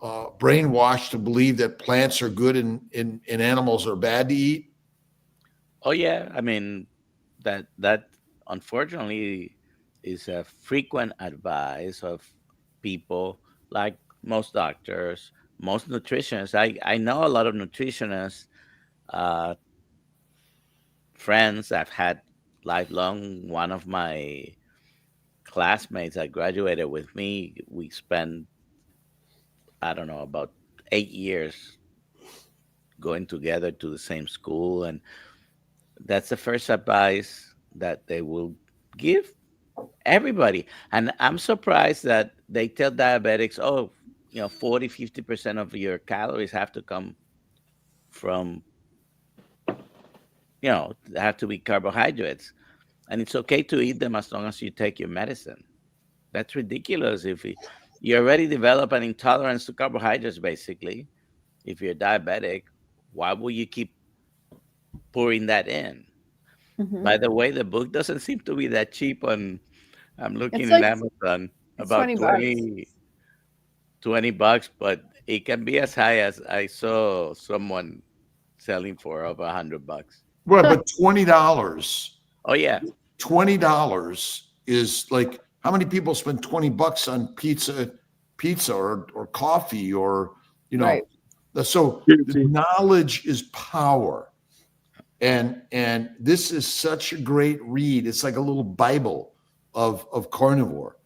brainwashed to believe that plants are good and animals are bad to eat? Oh yeah, I mean that unfortunately is a frequent advice of people, like most doctors, most nutritionists. I know a lot of nutritionists, uh, friends I've had lifelong. One of my classmates that graduated with me, we spent, I don't know, about 8 years going together to the same school, and that's the first advice that they will give everybody. And I'm surprised that they tell diabetics, oh, 40-50% of your calories have to come from, have to be carbohydrates, and it's okay to eat them as long as you take your medicine. That's ridiculous. If you already develop an intolerance to carbohydrates, basically, if you're diabetic, why will you keep pouring that in? Mhm. By the way, the book doesn't seem to be that cheap on, I'm looking It's in like Amazon, it's about 20 bucks. $20, but it can be as high as I saw someone selling for over $100. Well, but $20. Oh yeah. $20 is like, how many people spend $20 on pizza or coffee or, Right. so the knowledge is power. And this is such a great read. It's like a little Bible of carnivore.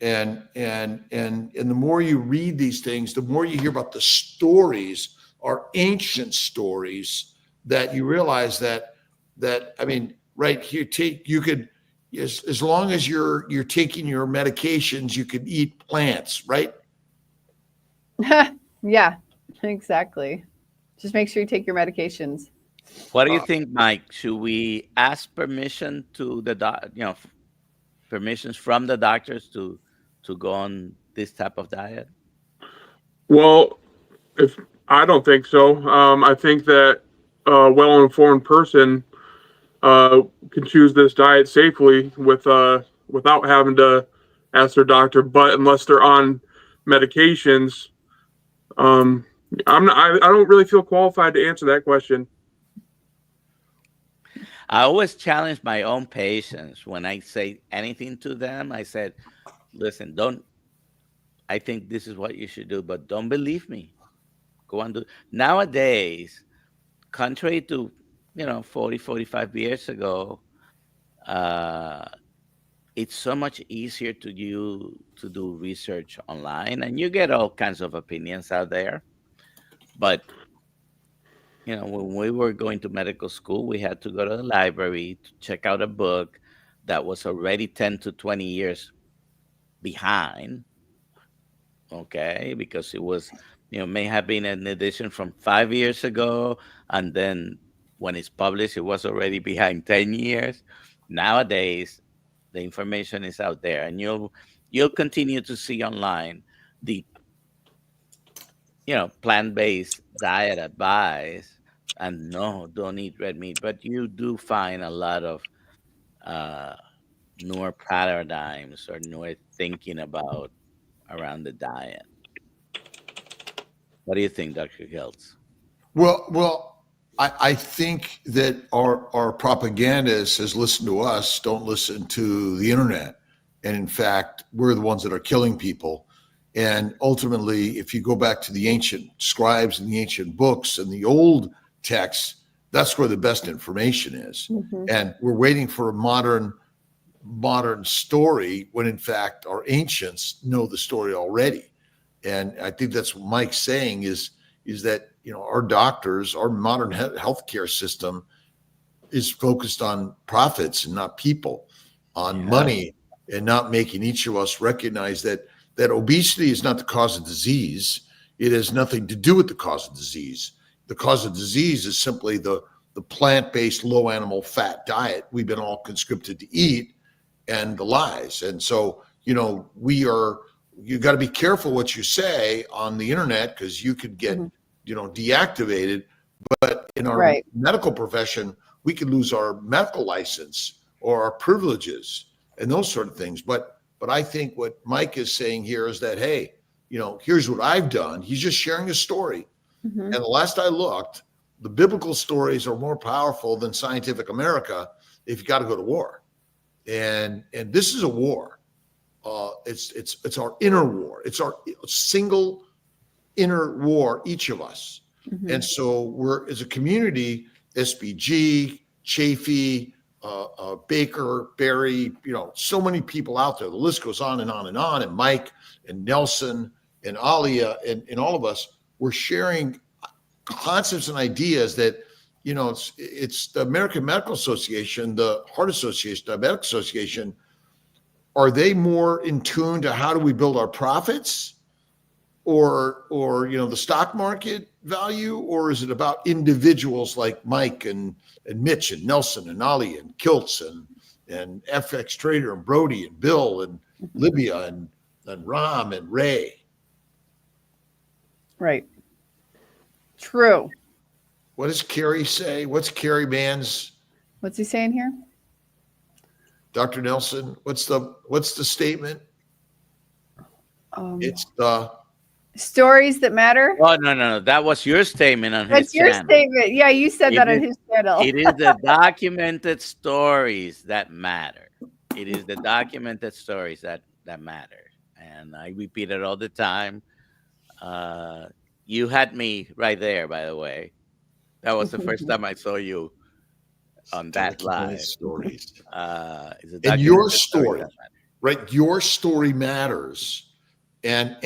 And the more you read these things, the more you hear about the stories, our ancient stories, that you realize that I mean, right here, you could, as long as you're taking your medications, you could eat plants, right? Yeah, exactly. Just make sure you take your medications. What do you think, Mike? Should we ask permission to the permissions from the doctors to go on this type of diet? Well, if I don't think so. I think that a well-informed person can choose this diet safely without having to ask their doctor. But unless they're on medications, um, I don't really feel qualified to answer that question. I always challenge my own patients when I say anything to them. I said, listen, I think this is what you should do, but don't believe me. Go and do. Nowadays, contrary to, 40, 45 years ago, it's so much easier to do research online, and you get all kinds of opinions out there. But when we were going to medical school, we had to go to the library to check out a book that was already 10 to 20 years behind. Okay, because it was, may have been an edition from 5 years ago, and then when it's published, it was already behind 10 years. Nowadays, the information is out there, and you'll continue to see online the plant-based diet advice, and no, don't eat red meat, but you do find a lot of newer paradigms or newer thinking about around the diet. What do you think, Dr. Geltz? Well, I think that our propaganda says, listen to us, don't listen to the internet. And in fact, we're the ones that are killing people. And ultimately, if you go back to the ancient scribes and the ancient books and the old texts, that's where the best information is. Mm-hmm. And we're waiting for a modern story when in fact our ancients know the story already. And I think that's what Mike's saying is that, our doctors, our modern healthcare system is focused on profits and not people, on money, and not making each of us recognize that obesity is not the cause of disease. It has nothing to do with the cause of disease. The cause of disease is simply the plant-based low animal fat diet we've been all conscripted to eat, and the lies. And so, you got to be careful what you say on the internet, because you could get, deactivated. But in our Right. medical profession, we could lose our medical license or our privileges and those sort of things. But I think what Mike is saying here is that, hey, here's what I've done. He's just sharing a story. Mhm. And the last I looked, the biblical stories are more powerful than Scientific America if you got to go to war. And this is a war. It's our inner war. It's our single inner war, each of us. Mhm. And so we're, as a community, SBG, Chafee, Baker, Barry, so many people out there. The list goes on and on and on. And Mike and Nelson and Alia and all of us, we're sharing concepts and ideas that, it's the American Medical Association, the Heart Association, Diabetic Association. Are they more in tune to how do we build our profits? Or the stock market value, or is it about individuals like Mike and Mitch and Nelson and Ali and Kiltz and FX Trader and Brody and Bill and Libya and Ram and Ray? Right. True. What does Carrie say? What's Carrie Mann's? What's he saying here? Dr. Nelson, what's the statement? It's the stories that matter. Oh, no. That was your statement on his That's your channel. statement. Yeah, you said that on his channel. It is the documented stories that matter. It is the documented stories that matter. And I repeat it all the time. You had me right there, by the way. That was the first time I saw you on that live. Stories. And your story, right? Your story matters. And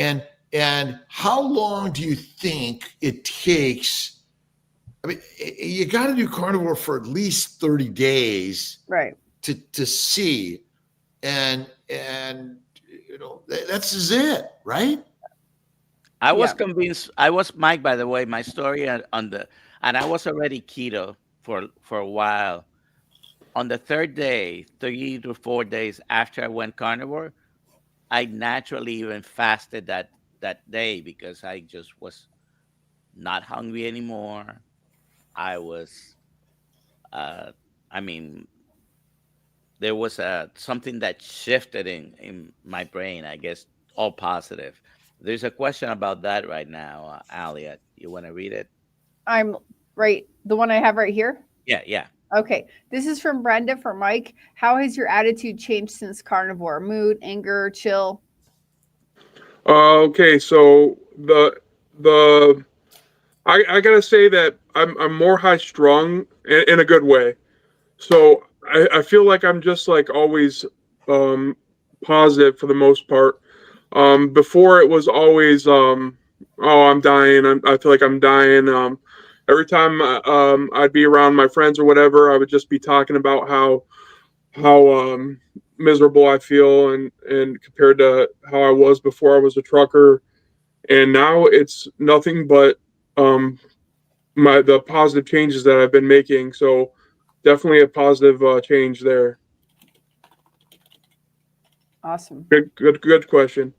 how long do you think it takes? I mean, you got to do carnivore for at least 30 days, right? To see, and that's it, right? I was convinced. I was Mike, by the way. My story and I was already keto for a while. On the third day, 3 to 4 days after I went carnivore, I naturally even fasted that day because I just was not hungry anymore. I was, there was something that shifted in my brain, I guess, all positive. There's a question about that right now, Alia. You want to read it? I'm right. The one I have right here? Yeah. Okay. This is from Brenda for Mike. How has your attitude changed since carnivore? Mood, anger, chill? Okay, so I gotta say that I'm more high strung in a good way. So I feel like I'm just like always positive for the most part. Before it was always oh, I'm dying. I feel like I'm dying. Every time I'd be around my friends or whatever, I would just be talking about how miserable I feel and compared to how I was before I was a trucker. And now it's nothing but the positive changes that I've been making. So definitely a positive change there. Awesome. Good question.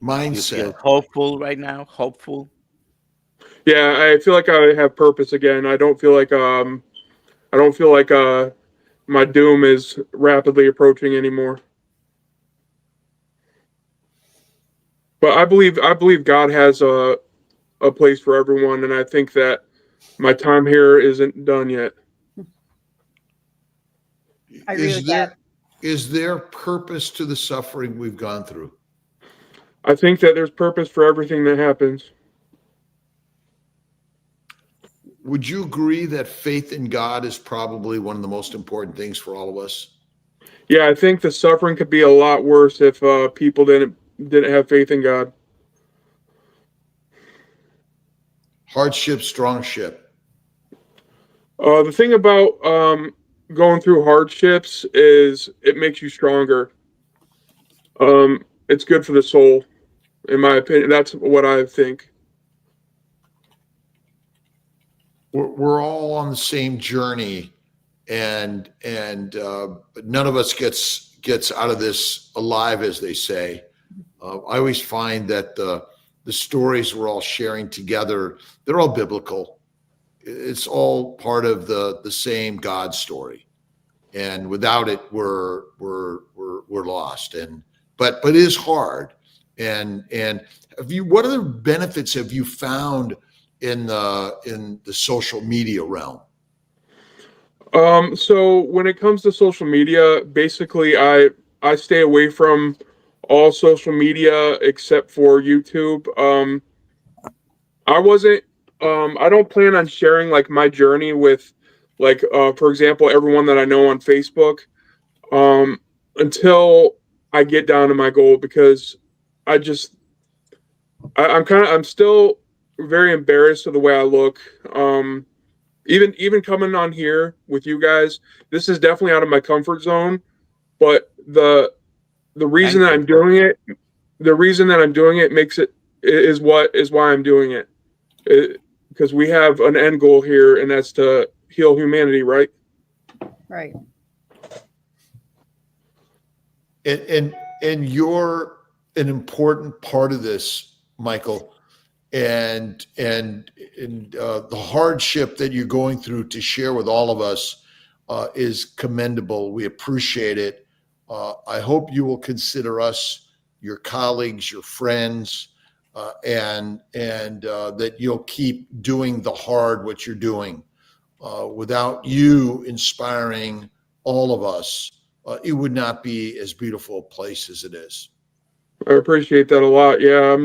Mindset. You feel hopeful right now? Hopeful? Yeah, I feel like I have purpose again. I don't feel like my doom is rapidly approaching anymore. But I believe God has a place for everyone, and I think that my time here isn't done yet. I agree with that. Is there purpose to the suffering we've gone through? I think that there's purpose for everything that happens. Would you agree that faith in God is probably one of the most important things for all of us? Yeah, I think the suffering could be a lot worse if people didn't have faith in God. Hardship, strongship. The thing about going through hardships is it makes you stronger. It's good for the soul, in my opinion. That's what I think. We're all on the same journey, and none of us gets out of this alive, as they say. I always find that the stories we're all sharing together, they're all biblical. It's all part of the same God story. And without it, we're lost. But it is hard. And what other benefits have you found in the social media realm? So when it comes to social media, basically I stay away from all social media except for YouTube. I don't plan on sharing like my journey with like for example everyone that I know on Facebook until I get down to my goal, because I just I'm still very embarrassed of the way I look. Even coming on here with you guys, this is definitely out of my comfort zone. But the reason that I'm doing it, the reason that I'm doing it makes it is why I'm doing it. Because we have an end goal here, and that's to heal humanity, right? Right. And you're an important part of this, Michael. And the hardship that you're going through to share with all of us is commendable. We appreciate it. I hope you will consider us your colleagues, your friends, and that you'll keep doing what you're doing. Without you inspiring all of us, it would not be as beautiful a place as it is. I appreciate that a lot. Yeah,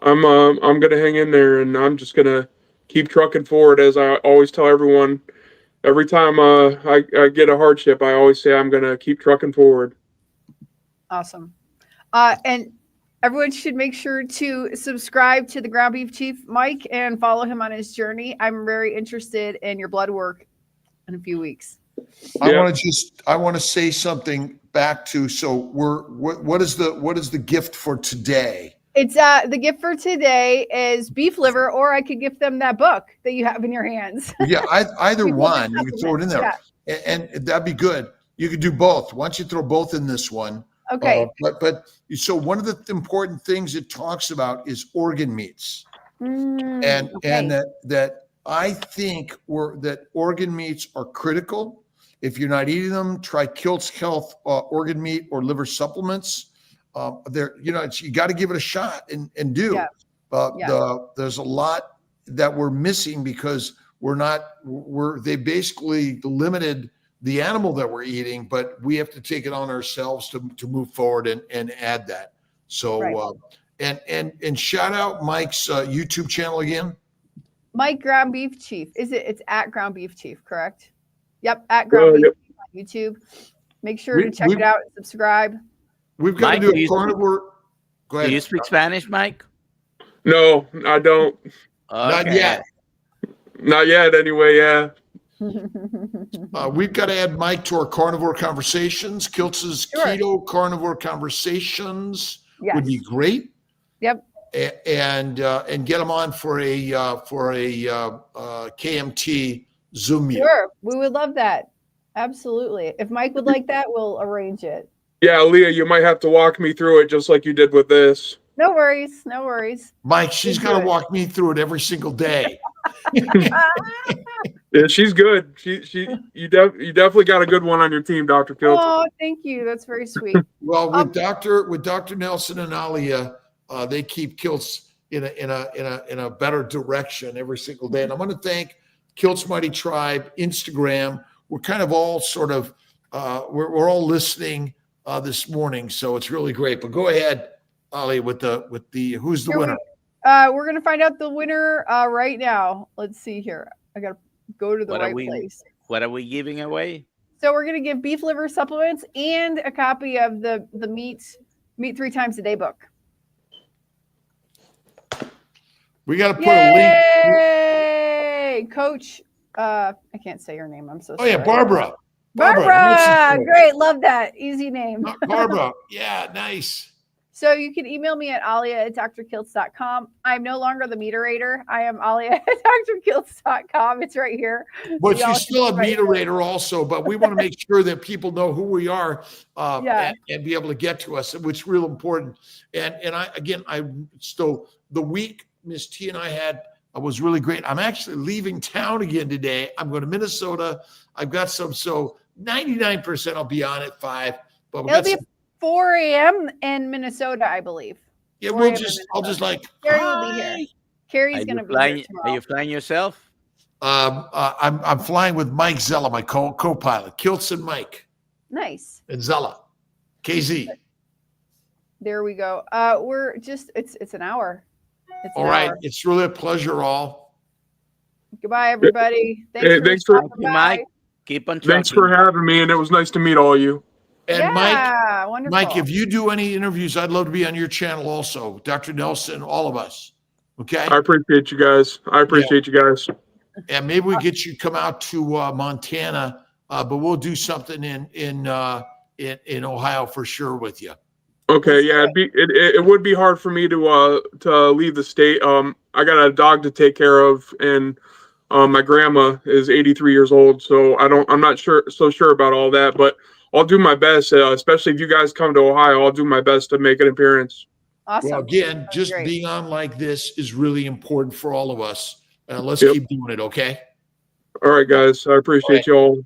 I'm gonna hang in there, and I'm just gonna keep trucking forward. As I always tell everyone, every time I get a hardship, I always say I'm gonna keep trucking forward. Awesome. And everyone should make sure to subscribe to the Ground Beef Chief, Mike, and follow him on his journey. I'm very interested in your blood work in a few weeks. I want to say something back to, so what is the gift for today? It's the gift for today is beef liver, or I could gift them that book that you have in your hands. Yeah, either one. You can throw it in there, yeah. and that'd be good. You could do both. Why don't you throw both in this one? Okay. But so one of the important things it talks about is organ meats, and that I think that organ meats are critical. If you're not eating them, try Kilt's Health organ meat or liver supplements. You got to give it a shot and do. Yeah. There's a lot that we're missing because they basically limited the animal that we're eating, but we have to take it on ourselves to move forward and add that. So, right. And shout out Mike's YouTube channel again. Mike Ground Beef Chief. It's at Ground Beef Chief, correct? Yep, at Ground Beef Chief on YouTube. Make sure to check it out and subscribe. We've got to do a carnivore. Go ahead. Do you speak Spanish, Mike? No, I don't. Okay. Not yet. Not yet, anyway, yeah. We've got to add Mike to our carnivore conversations. Kiltz's keto carnivore conversations would be great. Yep. And get him on for a KMT Zoom meeting. Sure, we would love that. Absolutely. If Mike would like that, we'll arrange it. Yeah, Leah, you might have to walk me through it just like you did with this. No worries. No worries. Mike, she's got to walk me through it every single day. Yeah, she's good. You definitely got a good one on your team, Dr. Kilt. Oh, thank you. That's very sweet. Well, with Dr. Nelson and Alia, they keep Kiltz in a better direction every single day. And I'm going to thank Kilt's Mighty Tribe, Instagram. We're kind of all sort of we're all listening this morning, so it's really great. But go ahead, Ali, with the who's the winner? We're gonna find out the winner right now. Let's see here. I gotta go to the right place. What are we giving away? So we're gonna give beef liver supplements and a copy of the meat 3 times a day book. We got to put a link. Yay, Coach. I can't say your name. I'm so sorry. Oh yeah, Barbara. Great, love that. Easy name. Barbara. Yeah, nice. So you can email me at alia@drkiltz.com. I'm no longer the meterator. I am alia@drkiltz.com. It's right here. But So you're still a moderator also, but we want to make sure that people know who we are and be able to get to us, which is real important. And so the week Miss T and I had was really great. I'm actually leaving town again today. I'm going to Minnesota. I've got so 99% I'll be on at 5. But it'll be 4 a.m. in Minnesota, I believe. Yeah, I'll just like. Carrie will be here. Carrie's going to be here tomorrow. Are you flying yourself? I'm flying with Mike Zella, my co-pilot. Kiltz and Mike. Nice. And Zella. KZ. There we go. We're just it's an hour. All right. It's really a pleasure, all. Goodbye, everybody. Thanks for Mike. Keep on trucking. Thanks for having me, and it was nice to meet all of you. And wonderful. Mike, if you do any interviews, I'd love to be on your channel also. Dr. Nelson, all of us. Okay. I appreciate you guys. And maybe we get you come out to Montana, but we'll do something in Ohio for sure with you. Okay, yeah, it would be hard for me to leave the state. I got a dog to take care of, and my grandma is 83 years old, so I'm not sure about all that, but I'll do my best, especially if you guys come to Ohio. I'll do my best to make an appearance. Awesome. Well, again, just being on like this is really important for all of us. Let's keep doing it, okay? All right, guys. I appreciate you all.